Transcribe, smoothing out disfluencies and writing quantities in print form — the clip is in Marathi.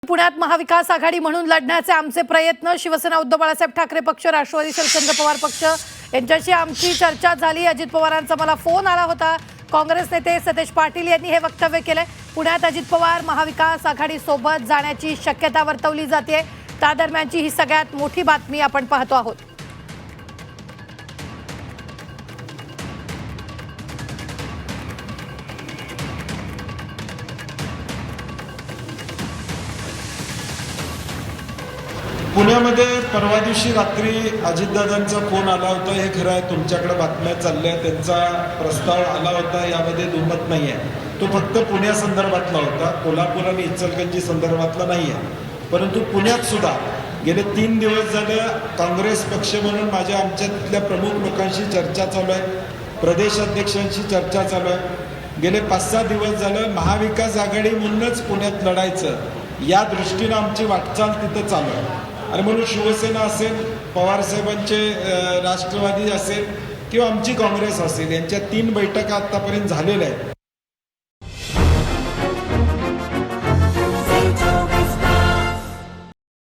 पुण्यात महाविकास आघाडी म्हणून लढण्याचे आमचे प्रयत्न शिवसेना उद्धव बाळासाहेब ठाकरे पक्ष राष्ट्रवादी शरदचंद्र पवार पक्ष यांच्याशी आमची चर्चा झाली। अजित पवारांचा मला फोन आला होता। काँग्रेस नेते सतेज पाटील यांनी हे वक्तव्य केले। पुण्यात अजित पवार महाविकास आघाडी सोबत जाण्याची शक्यता वर्तवली जाते। त्या दरम्यानची ही सगळ्यात मोठी बातमी आपण पाहतो आहोत। पुण्यामध्ये परवा दिवशी रात्री अजितदादांचा फोन आला होता। हे खरं आहे, तुमच्याकडे बातम्या चालल्या, त्यांचा प्रस्ताव आला होता, यामध्ये दुमत नाही आहे। तो फक्त पुण्यासंदर्भातला होता, कोल्हापूर आणि इचलकरंजी संदर्भातला नाही आहे। परंतु पुण्यात सुद्धा गेले 3 दिवस झालं काँग्रेस पक्ष म्हणून आमच्या तिथल्या प्रमुख लोकांशी चर्चा चालू आहे, प्रदेश अध्यक्षांशी चर्चा चालू आहे। गेले 5-6 दिवस झालं महाविकास आघाडी म्हणूनच पुण्यात लढायचं या दृष्टीनं आमची वाटचाल तिथं चालू आहे। आणि म्हणून शिवसेना असेल, पवारसाहेबांचे राष्ट्रवादी असेल किंवा आमची काँग्रेस असेल, यांच्या 3 बैठका आतापर्यंत झालेल्या आहेत।